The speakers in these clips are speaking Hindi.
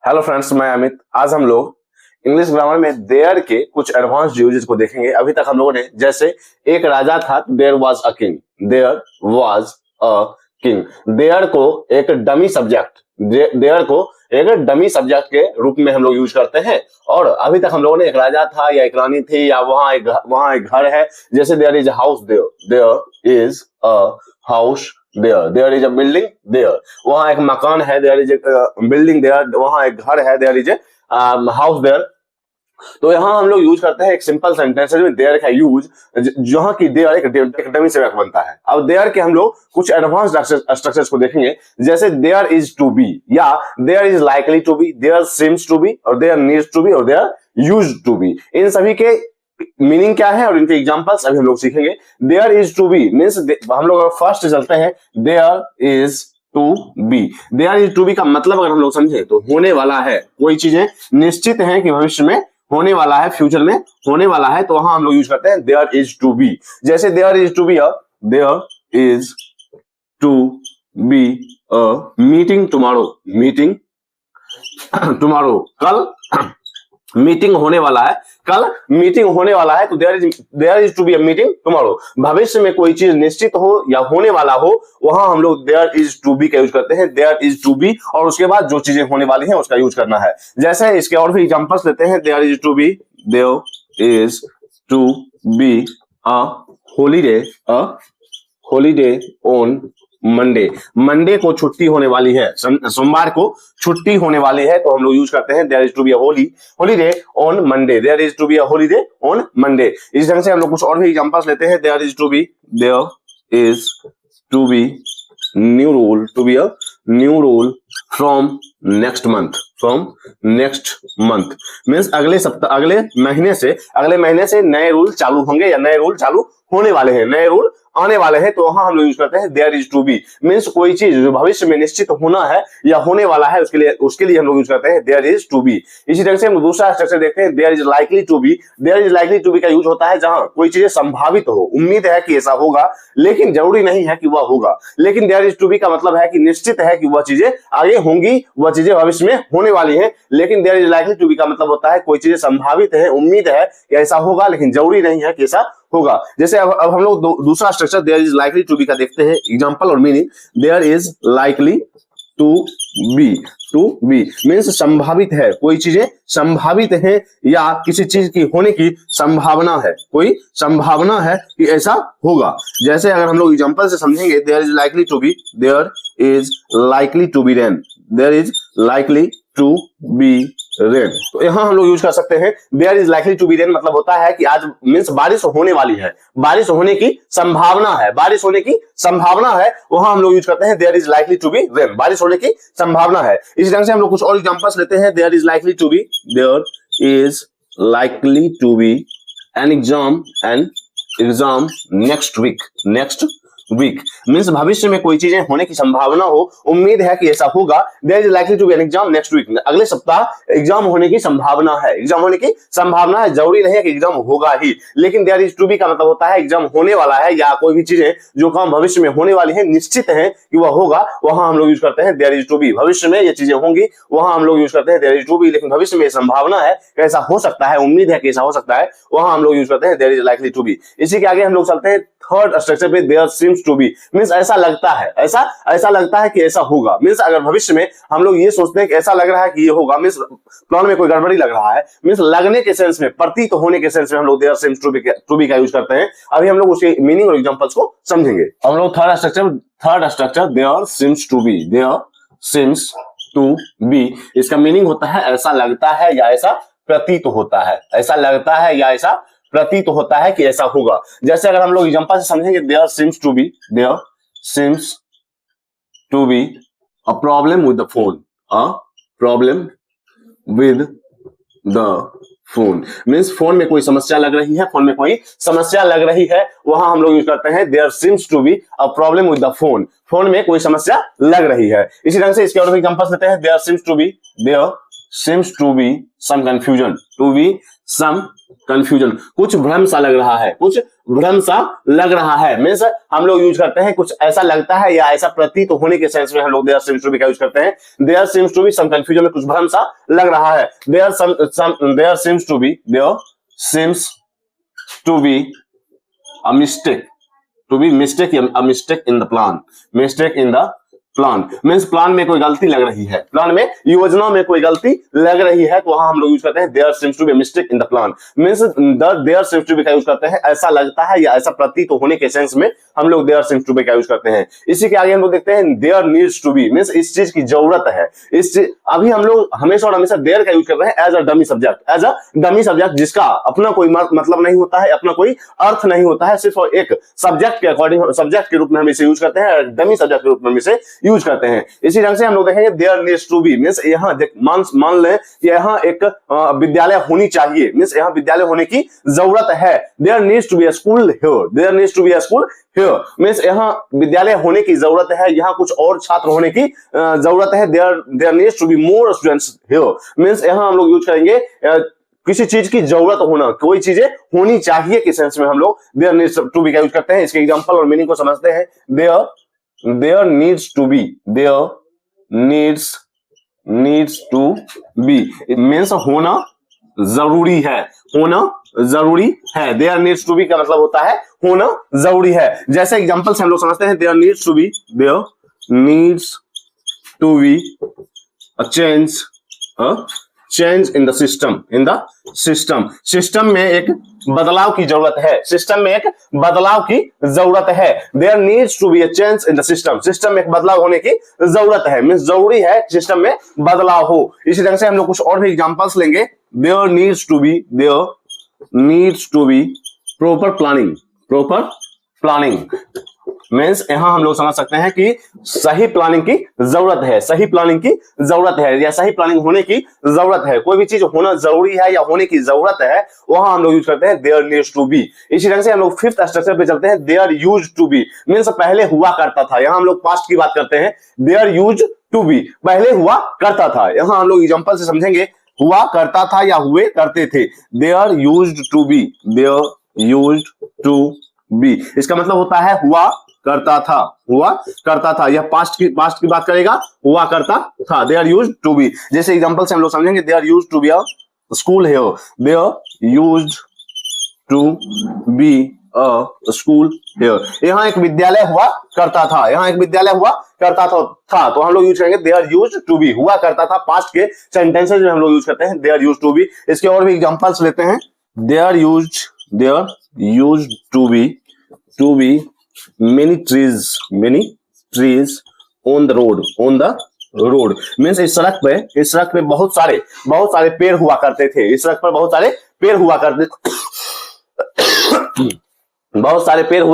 हेलो फ्रेंड्स, मैं अमित। आज हम लोग इंग्लिश ग्रामर में देयर के कुछ एडवांस्ड यूजेस को देखेंगे। अभी तक हम लोगों ने जैसे एक राजा था, there was a king, there was a king. There को एक डमी सब्जेक्ट देयर को एक डमी सब्जेक्ट के रूप में हम लोग यूज करते हैं। और अभी तक हम लोगों ने एक राजा था या एक रानी थी या वहां एक घर है, जैसे there is a house, there is a house, there is a building, there वहां एक मकान है, देयर इज बिल्डिंग, देयर वहां एक घर है, देयर इज हाउस देयर। तो यहाँ हम लोग यूज करते हैं एक सिंपल सेंटेंस में देयर का यूज, जहां की देयर एक डमी सब्जेक्ट बनता है। अब देयर के हम लोग कुछ एडवांस स्ट्रक्चर्स को देखेंगे, जैसे देयर इज टू बी, या there is likely to be, there seems to be, और देयर नीड्स टू बी, और देयर यूज्ड टू बी। इन सभी के मीनिंग क्या है और इनके एग्जांपल्स अभी हम लोग सीखेंगे। There is to be means हम लोग फर्स्ट चलते हैं, there is to be. There is to be का मतलब अगर हम लोग समझे तो होने वाला है, कोई चीजें निश्चित है कि भविष्य में होने वाला है, फ्यूचर में होने वाला है, तो वहां हम लोग यूज करते हैं देयर इज टू बी। जैसे there is to be there is to be a meeting tomorrow, meeting tomorrow, कल मीटिंग होने वाला है, कल मीटिंग होने वाला है, तो there is to be a meeting tomorrow. भविष्य में कोई चीज निश्चित हो या होने वाला हो, वहां हम लोग देयर इज टू बी का यूज करते हैं, देयर इज टू बी, और उसके बाद जो चीजें होने वाली हैं उसका यूज करना है। जैसे इसके और भी एग्जांपल्स लेते हैं, there is to be, there is to be a holiday on Monday. Monday को छुट्टी होने वाली है, सोमवार को छुट्टी होने वाली है, तो हम लोग यूज करते हैं there is to be a holiday on Monday, there is to be a holiday on Monday. इस ढंग से हम लोग कुछ और भी एग्जांपल्स लेते हैं, there is to be, there is to be new rule, to be a new rule from next month means अगले सप्ताह, अगले महीने से नए रूल चालू होंगे या नए रूल चालू होने वाले हैं, नए रूल आने वाले हैं, तो वहां हम लोग यूज करते हैं there is to be. Means कोई चीज जो भविष्य में निश्चित होना है या होने वाला है, उसके लिए हम लोग यूज करते हैं देयर इज टू बी। इसी तरह से हम दूसरा स्ट्रक्चर देखते हैं, there is likely to be. There is likely to be का यूज होता है जहां कोई चीजें संभावित हो, उम्मीद है कि ऐसा होगा लेकिन जरूरी नहीं है कि वह होगा। लेकिन देयर इज टू बी का मतलब है कि निश्चित है कि वह चीजें आगे होंगी, वह चीजें भविष्य में होने वाली है। लेकिन there is likely to be का मतलब होता है कोई चीजें संभावित है, उम्मीद है कि ऐसा होगा लेकिन जरूरी नहीं है कि ऐसा होगा। जैसे अब हम लोग दूसरा structure there is likely to be का देखते हैं, एग्जांपल और meaning. There is likely to be means संभावित है, कोई चीजें संभावित है या किसी चीज की होने की संभावना है, कोई संभावना है कि ऐसा होगा। जैसे अगर हम लोग एग्जांपल से समझेंगे, there is likely to be, there is likely to be rain, there is likely to be rain. तो यहां हम लोग यूज कर सकते हैं there is likely to be rain, मतलब होता है कि आज मींस बारिश होने वाली है, बारिश होने की संभावना है, बारिश होने की संभावना है, वहां हम लोग यूज करते हैं there is likely to be rain, बारिश होने की संभावना है। इस ढंग से हम लोग कुछ और एग्जांपल्स लेते हैं, there is likely to be, there is likely to be an exam next week means भविष्य में कोई चीजें होने की संभावना हो, उम्मीद है कि ऐसा होगा, there is likely to be an exam next week, अगले सप्ताह एग्जाम होने की संभावना है, एग्जाम होने की संभावना है, जरूरी नहीं है कि एग्जाम होगा ही। लेकिन देयर इज टू बी का मतलब होता है एग्जाम होने वाला है या कोई भी चीजें जो काम भविष्य में होने वाली है निश्चित है कि वह होगा, वहां हम लोग यूज करते हैं देयर इज टू बी। भविष्य में ये चीजें होंगी, वहां हम लोग यूज करते हैं देयर इज टू बी, लेकिन भविष्य में संभावना है कि ऐसा हो सकता है, उम्मीद है कि ऐसा हो सकता है, वहां हम लोग यूज करते हैं there is likely to be. इसी के आगे हम लोग चलते हैं थर्ड स्ट्रक्चर पे, there seems to be means ऐसा लगता है, ऐसा लगता है कि ऐसा होगा। मींस अगर भविष्य में हम लोग ये सोचते हैं कि ऐसा लग रहा है कि ये होगा, मींस प्लान में कोई गड़बड़ी लग रहा है, मींस लगने के सेंस में, प्रतीत होने के सेंस में हम लोग देयर सीम्स टू बी का यूज करते हैं। अभी हम लोग उसके मीनिंग और एग्जांपल्स को समझेंगे। हम लोग third structure there seems to be, there seems to be, इसका मीनिंग होता है ऐसा लगता है या ऐसा प्रतीत होता है, ऐसा लगता है या ऐसा प्रतीत होता है कि ऐसा होगा। जैसे अगर हम लोग एग्जांपल से समझेंगे, there seems to be a problem with the phone, a problem with the phone means phone में कोई समस्या लग रही है, फोन में कोई समस्या लग रही है, वहां हम लोग यूज करते हैं there seems to be a problem with the phone, phone में कोई समस्या लग रही है। इसी ढंग से इसके और भी एग्जांपल्स लेते हैं, there seems to be some confusion, कुछ भ्रम सा लग रहा है, कुछ भ्रम सा लग रहा है, मीन्स हम लोग यूज करते हैं कुछ ऐसा लगता है या ऐसा प्रतीत होने के सेंस में हम लोग देयर सीम्स टू बी का यूज करते हैं। There seems to be some confusion में कुछ भ्रम सा लग रहा है। There seems to be a mistake in the plan, means plan में कोई गलती लग रही है, प्लान में योजना में कोई गलती लग रही है, तो वहां हम लोग यूज करते हैं there seems to be mistake in the plan, means there seems to be का यूज करते हैं ऐसा लगता है या ऐसा प्रतीत होने के सेंस में हम लोग देयर सीम्स टू बी का यूज करते हैं। इसी के आगे हम लोग देखते हैं there needs to be, means इस चीज की जरूरत है, इस चीज अभी हम लोग हमेशा और हमेशा देयर का यूज कर रहे हैं एज अ डमी सब्जेक्ट, जिसका अपना कोई मतलब नहीं होता है, अपना कोई अर्थ नहीं होता है, सिर्फ एक सब्जेक्ट के अकॉर्डिंग सब्जेक्ट के रूप में हम इसे यूज करते हैं, डमी सब्जेक्ट के रूप में हम इसे यूज करते हैं। इसी ढंग से हम लोग देखेंगे there needs to be, means यहाँ मान लें कि यहाँ एक विद्यालय होनी चाहिए, मींस यहाँ विद्यालय होने की जरूरत है। There needs to be a school here, there needs to be a school here, means यहाँ विद्यालय होने की जरूरत है, यहाँ कुछ और छात्र होने की जरूरत है। There needs to be more students here, means यहाँ हम लोग यूज करेंगे किसी चीज की जरूरत होना, कोई चीजें होनी चाहिए के सेंस में हम लोग देयर नीड्स टू बी का यूज करते हैं। इसके एग्जांपल और मीनिंग को समझते हैं। There needs to be, there needs to be means होना जरूरी है, होना जरूरी है। देयर नीड्स टू बी का मतलब होता है होना जरूरी है। जैसे एग्जांपल से हम लोग समझते हैं there needs to be a change in the system में एक बदलाव की जरूरत है, सिस्टम में एक बदलाव की जरूरत है। There needs to be a change in the system में एक बदलाव होने की जरूरत है, मींस जरूरी है सिस्टम में बदलाव हो। इसी तरह से हम लोग कुछ और भी एग्जांपल्स लेंगे। There needs to be proper planning means यहां हम लोग समझ सकते हैं कि सही प्लानिंग की जरूरत है, सही प्लानिंग की जरूरत है या सही प्लानिंग होने की जरूरत है। कोई भी चीज होना जरूरी है या होने की जरूरत है, वहां हम लोग यूज करते हैं देयर नीड्स टू बी। इसी ढंग से हम लोग फिफ्थ स्ट्रक्चर पे चलते हैं। There used to be means पहले हुआ करता था, यहां हम लोग पास्ट की बात करते हैं। देयर यूज्ड टू बी पहले हुआ करता था, यहां हम लोग एग्जांपल से समझेंगे हुआ करता था या हुए करते थे। देयर यूज्ड टू बी इसका मतलब होता है हुआ करता था, यह पास्ट की बात करेगा, हुआ करता था। देयर यूज्ड टू बी जैसे एग्जांपल से हम लोग समझेंगे there used to be a school here, there used to be a school here, यहाँ एक विद्यालय हुआ करता था, तो हम लोग यूज करेंगे देयर यूज्ड टू बी, हुआ करता था पास्ट के सेंटेंसेस में हम लोग यूज करते हैं देयर यूज्ड टू बी। इसके और भी एग्जांपल्स लेते हैं। There used to be many trees on the road means इस सड़क पे बहुत सारे पेड़ हुआ करते थे, इस सड़क पर बहुत सारे पेड़ हुआ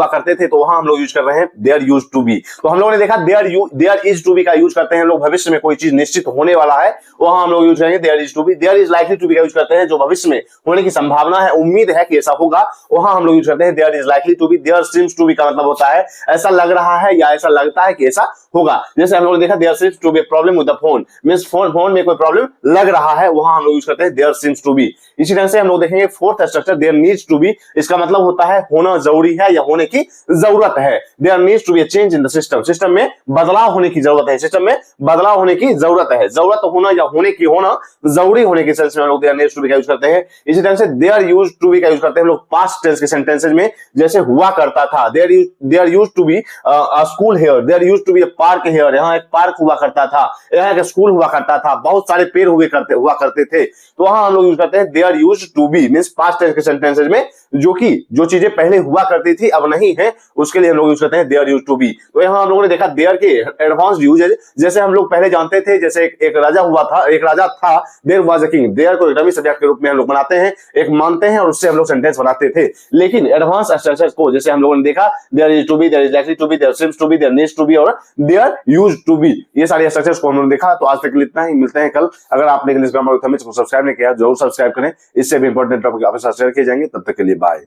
करते थे, तो वहां हम लोग यूज कर रहे हैं देयर यूज्ड टू बी। तो हम लोगों ने देखा देयर इज टू बी का यूज करते हैं हम लोग भविष्य में कोई चीज निश्चित होने वाला है, वहां हम लोग यूज करेंगे there is to be. There is likely to be का यूज करते हैं जो भविष्य में होने की संभावना है, उम्मीद है कि ऐसा होगा, वहां हम लोग यूज करते हैं there is likely to be. There seems to be का मतलब होता है ऐसा लग रहा है या ऐसा लगता है कि ऐसा होगा। जैसे हम लोगों ने देखा there seems to be problem with the phone means phone में कोई प्रॉब्लम लग रहा है, वहां हम लोग यूज करते हैं देयर सीम्स टू बी। इसी तरह से हम लोग देखेंगे fourth structure there needs to be, इसका मतलब होता है होना जरूरी है या होने की जरूरत है। There needs to be a change in the system में बदलाव होने की जरूरत है, जरूरत होना या होना जरूरी होने के सेंस में हम लोग देयर नीड्स टू बी का यूज करते हैं। इसी तरह से देयर यूज्ड टू बी का यूज करते हैं हम लोग पास्ट टेंस के सेंटेंसेस में, जैसे हुआ करता था there used to be a school here, there used to be a park here, यहाँ एक पार्क हुआ करता था, यहाँ एक स्कूल हुआ करता था, बहुत सारे पेड़ हुआ करते थे, तो वहां हम लोग यूज करते हैं there used to be means past tense के सेंटेंसेस में जो चीजें पहले हुआ करती थी अब नहीं है, उसके लिए हम लोग यूज करते हैं देयर यूज्ड टू बी। तो यहाँ हम लोगों ने देखा देयर के एडवांस्ड यूजेज, जैसे हम लोग पहले जानते थे, जैसे एक राजा था, there was a king, there को डमी सब्जेक्ट के रूप में हम लोग बनाते हैं, एक मानते हैं और उससे हम लोग सेंटेंस बनाते थे। लेकिन एडवांस स्ट्रक्चर्स को जैसे हम लोगों ने देखा there is to be, there is likely to be, there seems to be, there needs to be और देयर यूज्ड टू बी, ये सारे स्ट्रक्चर्स को हम लोगों ने देखा। तो आज तक इतना ही, मिलते हैं कल। अगर आपने इंग्लिश ग्रामर को सब्सक्राइब नहीं किया जरूर सब्सक्राइब करें, इससे भी इंपॉर्टेंट टॉपिक आप शेयर किए जाएंगे। तब तक के लिए बाय।